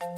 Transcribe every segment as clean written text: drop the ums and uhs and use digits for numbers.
Aucune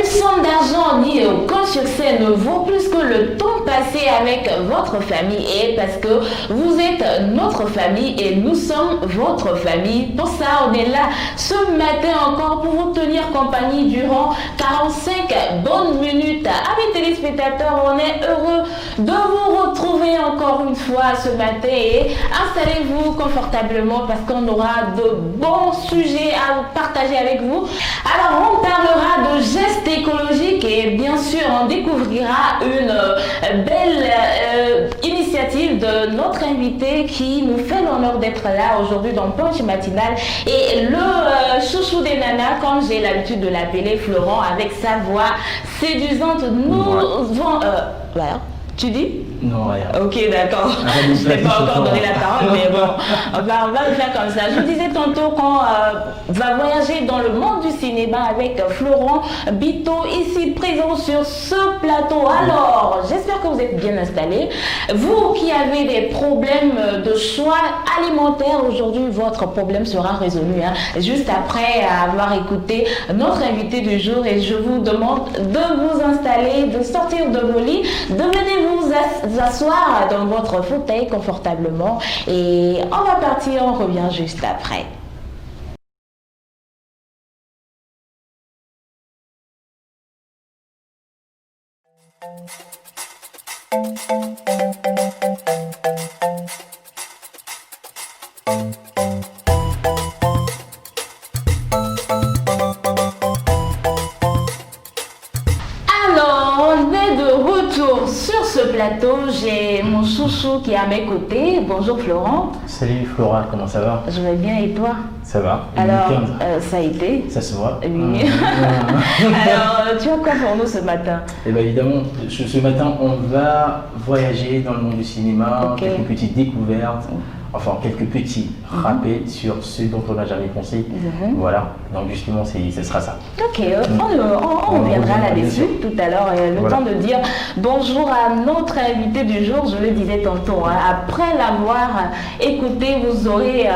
somme d'argent ni aucun succès ne vaut plus que le temps passé avec votre famille, et parce que vous êtes notre famille et nous sommes votre famille. Pour ça, on est là ce matin encore pour vous tenir compagnie durant 45 bonnes minutes. Amis téléspectateurs, on est heureux de vous retrouver encore une fois ce matin, et installez-vous confortablement parce qu'on aura de bons sujets à partager avec vous. Alors, on parlera de gestes écologiques et bien sûr, on découvrira une belle initiative de notre invité qui nous fait l'honneur d'être là aujourd'hui dans le Punch Matinal, et le chouchou des nanas, comme j'ai l'habitude de l'appeler, Florent, avec sa voix séduisante, nous vont... voilà. Tu dis? Non, rien. Ok, d'accord. Je n'ai pas encore donné la parole, mais bon, on va le faire comme ça. Je vous disais tantôt qu'on va voyager dans le monde du cinéma avec Florent Bito, ici présent sur ce plateau. Alors, j'espère que vous êtes bien installés. Vous qui avez des problèmes de choix alimentaires, aujourd'hui, votre problème sera résolu, hein, juste après avoir écouté notre invité du jour. Et je vous demande de vous installer, de sortir de vos lits, de venir vous asseoir dans votre fauteuil confortablement, et on va partir, on revient juste après. Sur ce plateau, j'ai mon chouchou qui est à mes côtés. Bonjour Florent. Salut Flora, comment ça va? Je vais bien, et toi? Ça va. Alors, ça a été? Ça se voit. Oui. Alors, tu as quoi pour nous ce matin? Eh bien évidemment, ce matin, on va voyager dans le monde du cinéma, quelques petites découvertes. Enfin, quelques petits rappels sur ce dont on n'a jamais pensé. Voilà, donc justement, ce sera ça. Ok, on reviendra là-dessus tout à l'heure. Le temps de dire bonjour à notre invité du jour. Je le disais tantôt, hein, après l'avoir écouté, vous aurez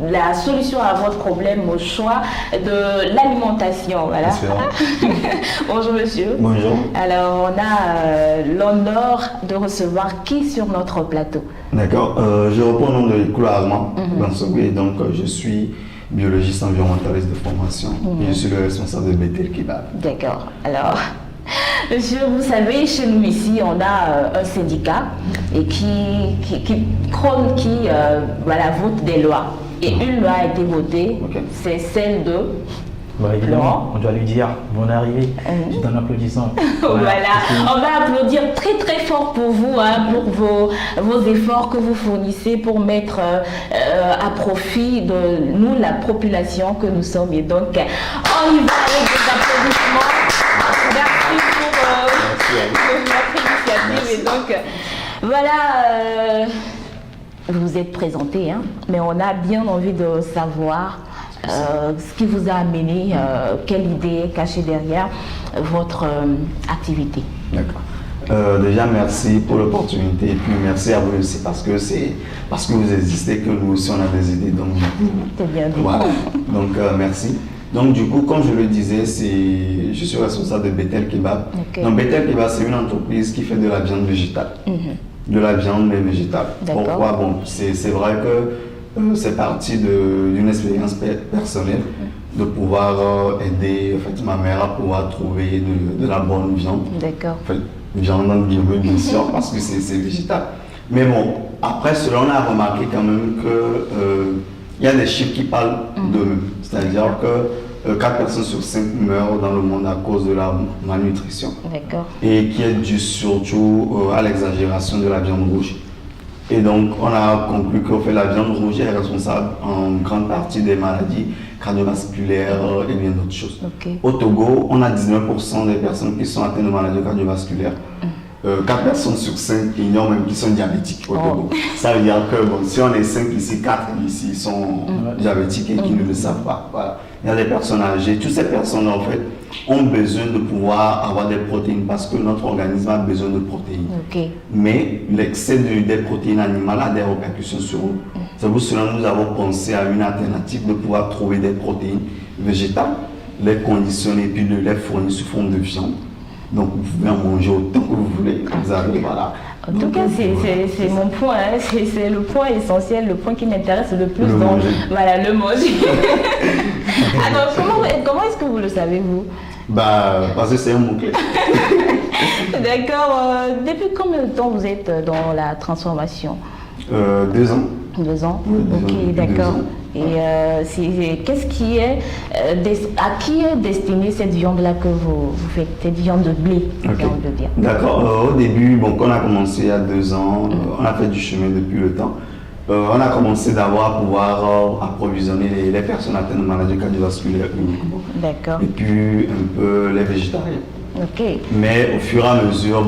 la solution à votre problème au choix de l'alimentation. Voilà. Bonjour monsieur. Bonjour. Alors, on a l'honneur de recevoir qui sur notre plateau? D'accord, je reprends le nom de Nicolas Armand Bansogwe, donc je suis biologiste environnementaliste de formation et je suis le responsable de Bethel Kebab. D'accord, alors, monsieur, vous savez, chez nous ici, on a un syndicat et qui vote des lois. Et une loi a été votée, c'est celle de... Bah, évidemment, on doit lui dire bonne arrivée, juste un applaudissement. Voilà, on va applaudir très très fort pour vous, hein, pour vos efforts que vous fournissez pour mettre à profit de nous, la population que nous sommes. Et donc, on y va avec des applaudissements. Merci pour notre initiative. Et donc, voilà, vous vous êtes présenté, hein, mais on a bien envie de savoir ce qui vous a amené, quelle idée est cachée derrière votre activité. D'accord. Déjà, merci pour l'opportunité et puis merci à vous aussi parce que c'est parce que vous existez que nous aussi on a des idées. Donc, c'est bien dit. Voilà. Donc, merci. Donc, du coup, comme je le disais, je suis responsable de Bethel Kebab. Donc, Bethel Kebab, c'est une entreprise qui fait de la viande végétale. De la viande mais végétale. Pourquoi? Bon, c'est vrai que c'est parti d'une expérience personnelle de pouvoir aider en fait, ma mère à pouvoir trouver de la bonne viande. D'accord. En fait, viande dans le bio, bien sûr, parce que c'est végétal. Mais bon, après cela, on a remarqué quand même qu'il y a des chiffres qui parlent d'eux-mêmes. C'est-à-dire que 4 personnes sur 5 meurent dans le monde à cause de la malnutrition. D'accord. Et qui est dû surtout à l'exagération de la viande rouge. Et donc, on a conclu que la viande rouge est responsable en grande partie des maladies cardiovasculaires et bien d'autres choses. Au Togo, on a 19% des personnes qui sont atteintes de maladies cardiovasculaires. 4 personnes sur 5 ignorent même qu'ils sont diabétiques au Togo. Ça veut dire que bon, si on est 5 ici, 4 ici sont diabétiques et qui ne le savent pas. Voilà. Il y a des personnes âgées. Toutes ces personnes en fait ont besoin de pouvoir avoir des protéines parce que notre organisme a besoin de protéines. Mais l'excès des protéines animales a des répercussions sur nous. C'est pour cela que nous avons pensé à une alternative de pouvoir trouver des protéines végétales, les conditionner et puis de les fournir sous forme de viande. Donc vous pouvez en manger autant que vous voulez. Vous avez, voilà. En tout cas, c'est mon point, hein. C'est le point essentiel, le point qui m'intéresse le plus. Voilà, le manger. Alors, comment est-ce que vous le savez, vous? Parce que c'est un mot-clé. D'accord. Depuis combien de temps vous êtes dans la transformation? 2 ans. 2 ans? Oui, ok, d'accord. Et qu'est-ce qui est, à qui est destinée cette viande-là que vous faites, cette viande de blé, okay. on veut dire? D'accord. Au début, quand on a commencé il y a 2 ans, on a fait du chemin depuis le temps. On a commencé d'abord à pouvoir approvisionner les personnes atteintes de maladies cardiovasculaires uniquement. D'accord. Et puis un peu les végétariens. Ok. Mais au fur et à mesure,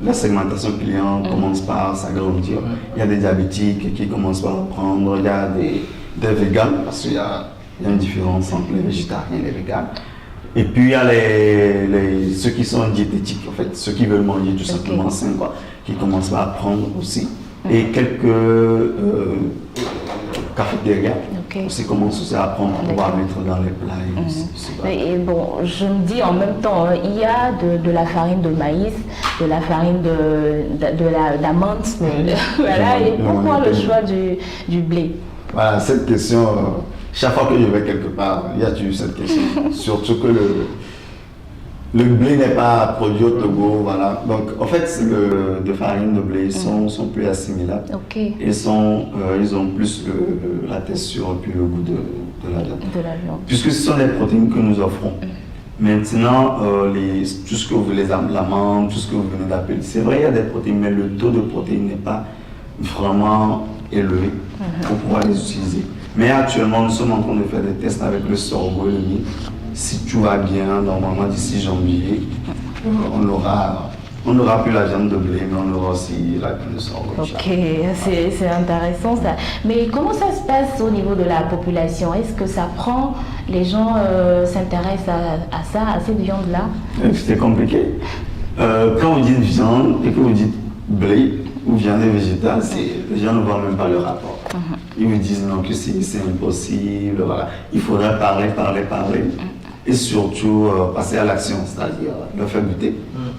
la segmentation client commence par s'agrandir. Il y a des diabétiques qui commencent par le prendre, il y a des véganes, parce qu'il y a une différence entre les végétariens et les véganes. Et puis il y a ceux qui sont diététiques, en fait, ceux qui veulent manger tout simplement sain, qui commencent par prendre aussi. Et quelques cafétérias aussi commencent aussi à prendre pour pouvoir mettre dans les plats. Et bon, je me dis en même temps, il y a de la farine de maïs, de la farine d'amande, voilà. Et pourquoi le choix du blé? Voilà, cette question, chaque fois que je vais quelque part, il y a toujours cette question. Surtout que le blé n'est pas produit au Togo, voilà. Donc, en fait, de farine de blé sont plus assimilables. Ils ont plus la texture et puis le goût de la viande. Puisque ce sont les protéines que nous offrons. Maintenant, tout ce que vous voulez, l'amande, tout ce que vous venez d'appeler, c'est vrai, il y a des protéines, mais le taux de protéines n'est pas vraiment élevé pour pouvoir les utiliser. Mais actuellement, nous sommes en train de faire des tests avec le sorgho et le mil. Si tout va bien, normalement d'ici janvier, on n'aura plus la viande de blé, mais on aura aussi la viande de sorgho. Ok, c'est intéressant ça. Mais comment ça se passe au niveau de la population? Est-ce que ça prend, les gens s'intéressent à ça, à cette viande-là? C'est compliqué. Quand vous dites viande et que vous dites blé ou viande végétale, les gens ne voient même pas le rapport. Ils vous disent non, que c'est impossible, voilà. Il faudrait parler. Et surtout passer à l'action, c'est-à-dire le faire goûter.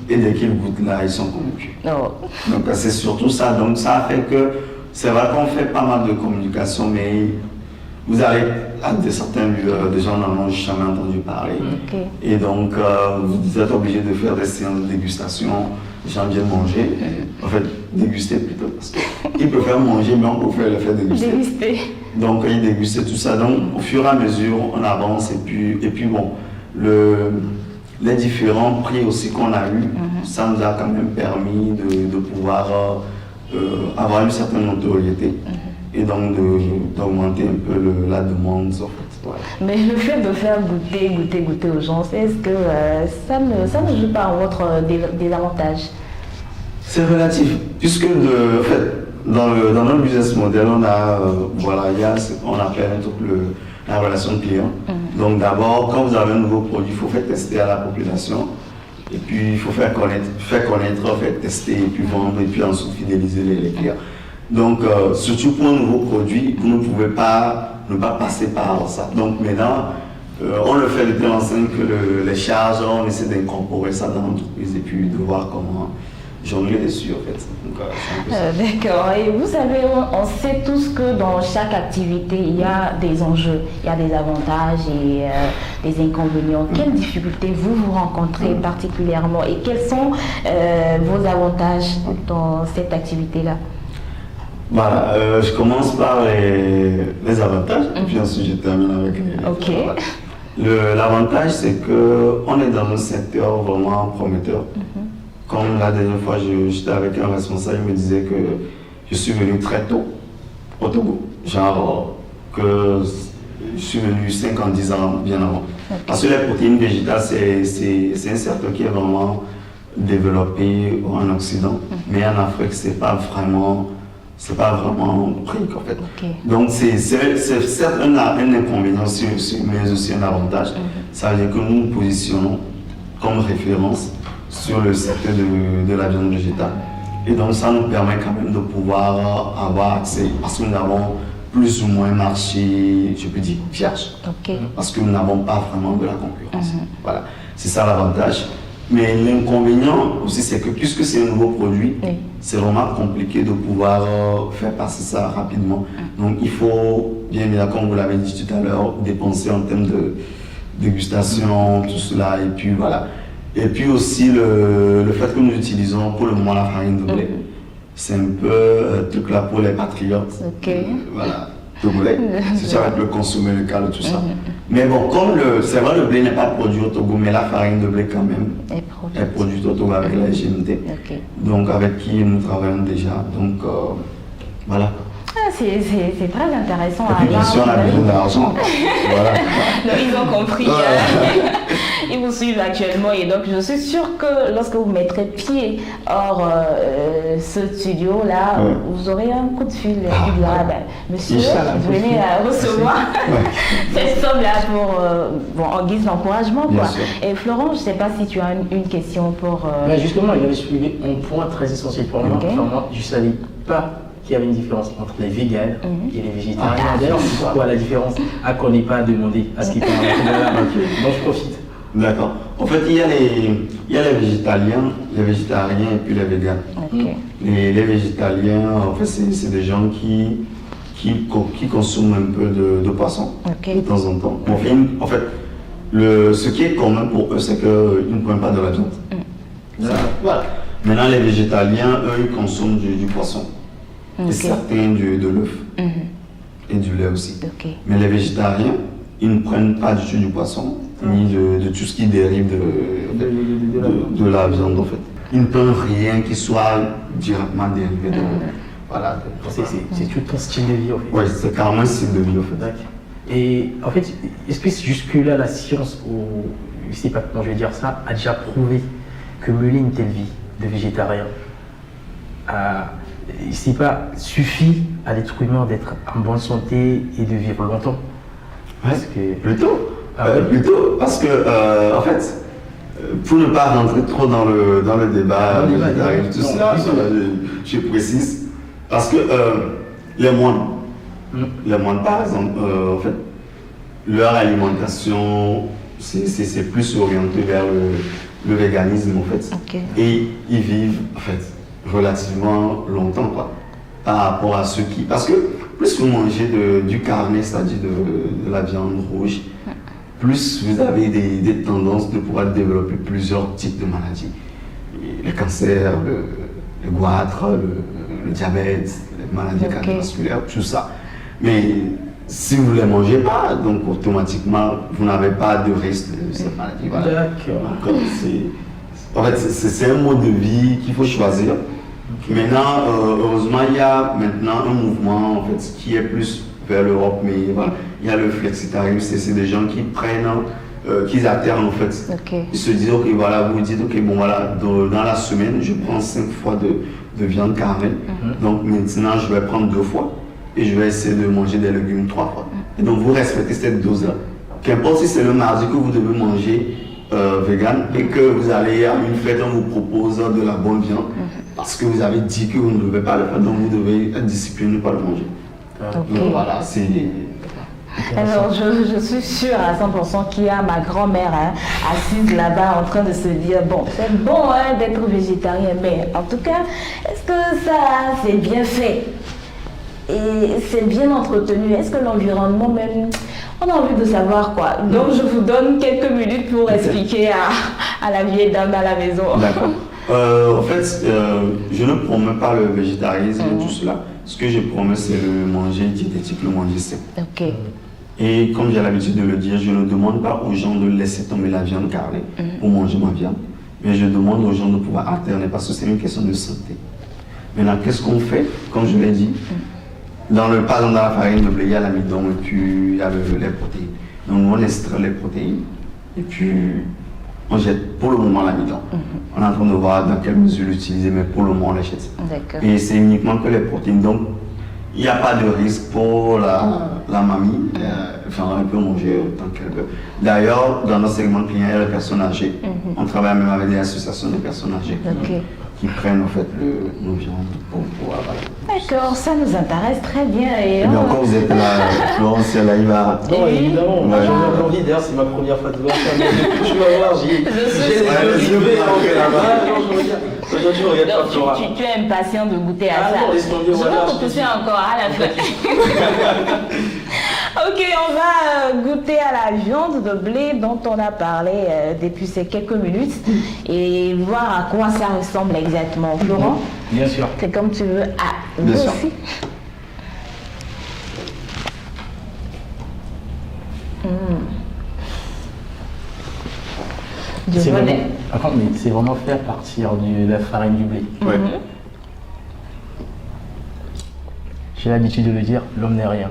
Et dès qu'ils goûtent là, ils sont convaincus. Donc c'est surtout ça. Donc ça fait que c'est vrai qu'on fait pas mal de communication, mais vous allez à certains lieux, des gens n'en ont jamais entendu parler. Et donc vous êtes obligé de faire des séances de dégustation. Les gens viennent manger, en fait déguster plutôt, parce qu'ils peuvent faire manger, mais on peut le faire déguster. Donc ils dégustent tout ça. Donc au fur et à mesure, on avance et puis bon, les différents prix aussi qu'on a eu, ça nous a quand même permis de pouvoir avoir une certaine notoriété et donc d'augmenter un peu la demande. En fait. Voilà. Mais le fait de faire goûter aux gens, est-ce que ça ne joue pas en votre désavantage? C'est relatif, puisque en fait, dans notre business model, on a, il y a ce qu'on appelle un truc la relation client. Donc d'abord, quand vous avez un nouveau produit, il faut faire tester à la population. Et puis il faut faire connaître, faire tester, et puis vendre, et puis ensuite fidéliser les clients. Donc surtout pour un nouveau produit, vous ne pouvez pas ne pas passer par ça. Donc maintenant, on le fait depuis l'enceinte que les charges, on essaie d'incorporer ça dans l'entreprise et puis de voir comment jongler dessus en fait. D'accord. Et vous savez, on sait tous que dans chaque activité, il y a des enjeux, il y a des avantages et des inconvénients. Quelles difficultés vous rencontrez particulièrement et quels sont vos avantages dans cette activité-là? Voilà, je commence par les avantages et puis ensuite je termine avec les l'avantage, c'est qu'on est dans un secteur vraiment prometteur. Comme la dernière fois, j'étais avec un responsable, il me disait que je suis venu très tôt au Togo. Genre que je suis venu 5 ans, 10 ans bien avant. Parce que les protéines végétales, c'est un secteur qui est vraiment développé en Occident, mais en Afrique, c'est pas vraiment pris en fait. Donc c'est certes un inconvénient, mais aussi un avantage. Ça veut dire que nous nous positionnons comme référence sur le secteur de la viande végétale. Et donc ça nous permet quand même de pouvoir avoir accès, parce que nous avons plus ou moins un marché, je peux dire, vierge. Parce que nous n'avons pas vraiment de la concurrence. Voilà, c'est ça l'avantage. Mais l'inconvénient aussi, c'est que puisque c'est un nouveau produit, c'est vraiment compliqué de pouvoir faire passer ça rapidement. Donc il faut, bien évidemment, comme vous l'avez dit tout à l'heure, dépenser en termes de dégustation, tout cela, et puis voilà. Et puis aussi le fait que nous utilisons pour le moment la farine de blé, c'est un peu truc là pour les patriotes. Voilà, de blé, c'est ça avec le consommer local, tout ça. Mais bon, comme c'est vrai, le blé n'est pas produit au Togo, mais la farine de blé quand même est produite au Togo avec la GMT. Donc avec qui nous travaillons déjà. Donc voilà. C'est très intéressant. Et puis bien sûr, on a besoin d'argent. Voilà. Donc, ils ont compris. Ils vous suivent actuellement et donc je suis sûre que lorsque vous mettrez pied hors ce studio-là, vous aurez un coup de fil qui dira monsieur, venez recevoir cette somme-là en guise d'encouragement. Et Florent, je ne sais pas si tu as une question pour. Justement, il avait soulevé un point très essentiel pour moi. Je ne savais pas qu'il y avait une différence entre les véganes et les végétariens. D'ailleurs, c'est pourquoi la différence qu'on n'ait pas demandé à ce qui parle. Donc je profite. D'accord. En fait, il y a les végétaliens, les végétariens et puis les véganes. Les végétaliens, en fait, c'est des gens qui consomment un peu de poisson de temps en temps. En fait, ce qui est commun pour eux, c'est qu'ils ne prennent pas de la viande. Voilà. Maintenant, les végétaliens, eux, ils consomment du poisson. Et certains de l'œuf et du lait aussi. Mais les végétariens, ils ne prennent pas du tout du poisson, ni de tout ce qui dérive de la viande en fait. Ils ne prennent rien qui soit directement dérivé de... Voilà. C'est tout un style de vie en fait. Oui, c'est carrément un style de vie en fait. Et en fait, est-ce que jusque-là la science, ou je ne sais pas comment je vais dire ça, a déjà prouvé que mener une telle vie de végétarien c'est pas suffit à l'être humain d'être en bonne santé et de vivre longtemps? Plutôt, parce que en fait, pour ne pas rentrer trop dans le débat, tout ça, je précise, parce que les moines par exemple, en fait, leur alimentation, c'est plus orienté vers le véganisme en fait, et ils vivent en fait relativement longtemps par rapport à ceux qui... Parce que plus vous mangez du carnet, c'est-à-dire de la viande rouge, plus vous avez des tendances de pouvoir développer plusieurs types de maladies. Les cancers, le goitre, le diabète, les maladies cardiovasculaires, tout ça. Mais si vous ne les mangez pas, donc automatiquement, vous n'avez pas de risque de cette maladie. Voilà. D'accord. En fait, c'est un mode de vie qu'il faut choisir. Maintenant, heureusement, il y a maintenant un mouvement en fait, qui est plus vers l'Europe, mais voilà, il y a le flexitarisme, c'est des gens qui prennent, qui alternent en fait. Ils se disent, ok, voilà, vous dites, ok, bon voilà, dans la semaine, je prends 5 fois de viande carnée, donc maintenant je vais prendre 2 fois et je vais essayer de manger des légumes 3 fois. Et donc vous respectez cette dose-là. Qu'importe si c'est le mardi que vous devez manger vegan et que vous allez à une fête, on vous propose de la bonne viande parce que vous avez dit que vous ne devez pas le faire, donc vous devez être discipliné pour le manger. Donc voilà, c'est... Alors je suis sûre à 100% qu'il y a ma grand-mère assise là-bas en train de se dire bon, c'est bon d'être végétarien, mais en tout cas, est-ce que ça c'est bien fait et c'est bien entretenu? Est-ce que l'environnement même, on a envie de savoir quoi. Donc je vous donne quelques minutes pour expliquer à la vieille dame à la maison. D'accord. En fait, je ne promets pas le végétarisme et tout cela. Ce que je promets, c'est le manger diététique, le manger sain. Et comme j'ai l'habitude de le dire, je ne demande pas aux gens de laisser tomber la viande carnée pour manger ma viande, mais je demande aux gens de pouvoir alterner parce que c'est une question de santé. Maintenant, qu'est-ce qu'on fait? Comme je l'ai dit, par exemple, dans la farine de blé, il y a l'amidon et puis il y a les protéines. Donc nous, on extrait les protéines et puis on jette pour le moment l'amidon. On est en train de voir dans quelle mesure l'utiliser, mais pour le moment, on les jette. Et c'est uniquement que les protéines. Donc, il n'y a pas de risque pour la mamie. Enfin, elle peut manger autant qu'elle veut. D'ailleurs, dans notre segment client, il y a les personnes âgées. On travaille même avec des associations de personnes âgées qui prennent en fait nos viandes pour avaler. D'accord, ça nous intéresse très bien. Et bien encore, vous êtes là, Florence, elle arrive à... Non, évidemment, moi j'ai envie, d'ailleurs c'est ma première fois de voir ça, mais depuis que tu vas voir, j'ai les yeux levés là-bas. Non, je regarde. Tu es impatient de goûter à ça. Non, laisse tomber, voilà. Je vais pousser encore à la fin. Ok, on va goûter à la viande de blé dont on a parlé depuis ces quelques minutes et voir à quoi ça ressemble exactement. Florent, bien sûr. C'est comme tu veux. Ah, vous bien sûr. aussi. C'est vraiment fait à partir de la farine du blé. Ouais. J'ai l'habitude de le dire, l'homme n'est rien.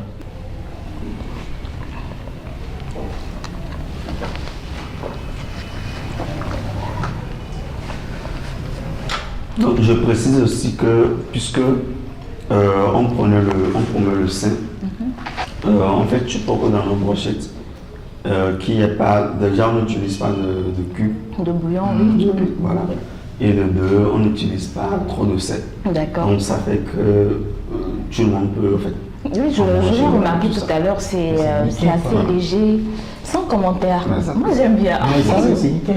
Donc je précise aussi que puisque on promeut le sein, en fait tu peux que dans nos brochettes qu'il n'y ait pas, déjà on n'utilise pas de cube. De bouillon, oui. Voilà. Et de deux, on n'utilise pas trop de sel. D'accord. Donc ça fait que tout le monde peut en fait. Oui, je l'ai remarqué tout à l'heure, c'est assez léger, sans commentaire. Moi j'aime bien. C'est nickel.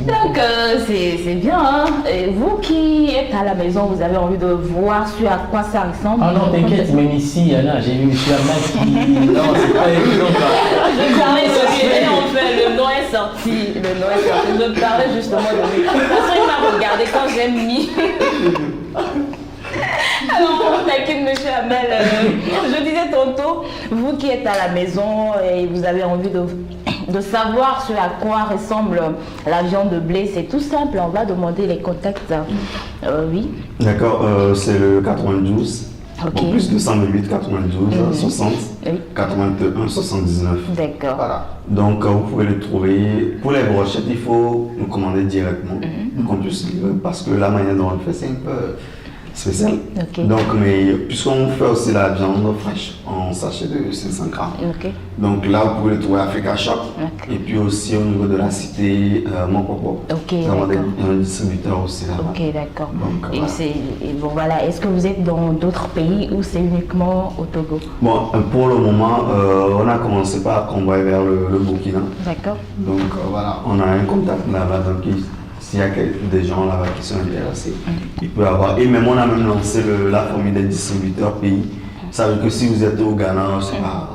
Donc c'est bien, hein? Et vous qui êtes à la maison, vous avez envie de voir sur à quoi ça ressemble. Ah non, t'inquiète, même ici, Anna, j'ai vu M. Ahmad qui... Non, c'est pas évident. Je parlais de lui, et en fait, le nom est sorti. Je parlais justement de lui. De toute façon, il m'a regardé quand j'ai mis. Alors, on taquine monsieur Hamel. Je disais tantôt, vous qui êtes à la maison et vous avez envie de savoir sur à quoi ressemble la viande de blé, c'est tout simple, on va demander les contacts. Oui. D'accord, c'est le 92, Ok. plus 208 92 60 Oui. 81 79. D'accord. Voilà. Donc vous pouvez le trouver. Pour les brochettes, il faut nous commander directement qu'on puisse livrer parce que la manière dont on le fait, c'est un peu spécial. Ok. Donc, mais puisqu'on fait aussi la viande fraîche en sachet de 500 grammes. Ok. Donc là, vous pouvez le trouver à Africa Shop. Ok. Et puis aussi au niveau de la cité Monkoko. Ok, Nous avons d'accord. un distributeur aussi là-bas. Ok, d'accord. Donc, Et voilà. bon voilà, est-ce que vous êtes dans d'autres pays ou c'est uniquement au Togo? Bon, pour le moment, on a commencé par convoyer vers le Burkina. D'accord. Donc voilà, on a un contact là-bas. Donc s'il y a des gens là-bas qui sont intéressés, il peut y avoir. Et même on a même lancé la famille des distributeurs pays. Ça veut dire que si vous êtes au Ghana, je sais pas,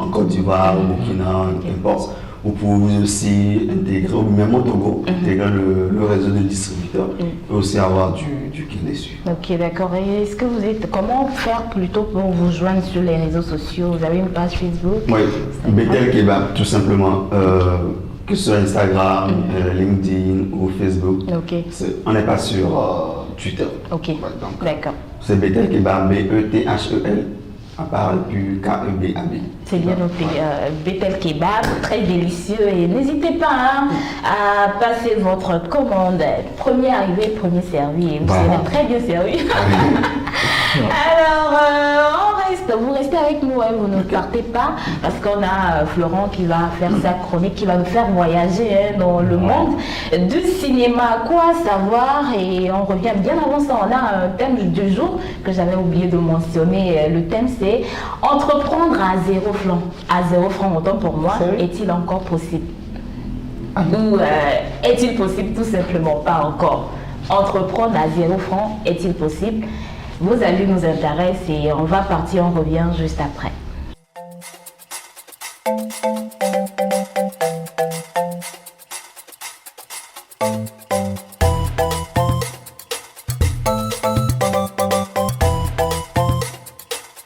en Côte d'Ivoire, au Burkina, n'importe, vous pouvez aussi intégrer, ou même au Togo, intégrer le réseau de distributeurs et aussi avoir du qui dessus. Ok, d'accord. Et est-ce que vous êtes, comment faire plutôt pour vous joindre sur les réseaux sociaux? Vous avez une page Facebook? Oui, Bethel Kebab, tout simplement. Que ce soit Instagram, LinkedIn ou Facebook. Ok. On n'est pas sur Twitter. Ok, Ouais, donc, d'accord. c'est Bethel Kebab, B-E-T-H-E-L, à part et puis K-E-B-A-B. C'est bien noté. Bethel Kebab, très délicieux. Et n'hésitez pas hein, à passer votre commande. Premier arrivé, premier servi. Et vous serez très bien servi. Alors, vous restez avec nous, hein, vous ne partez pas, parce qu'on a Florent qui va faire sa chronique, qui va nous faire voyager hein, dans le monde du cinéma. Quoi savoir? Et on revient bien avant ça. On a un thème du jour que j'avais oublié de mentionner. Le thème c'est entreprendre à 0 francs. À 0 francs, autant pour moi, est-il encore possible? Ou est-il possible tout simplement pas encore? Entreprendre à 0 francs, est-il possible? Vos avis nous intéressent et on va partir, on revient juste après.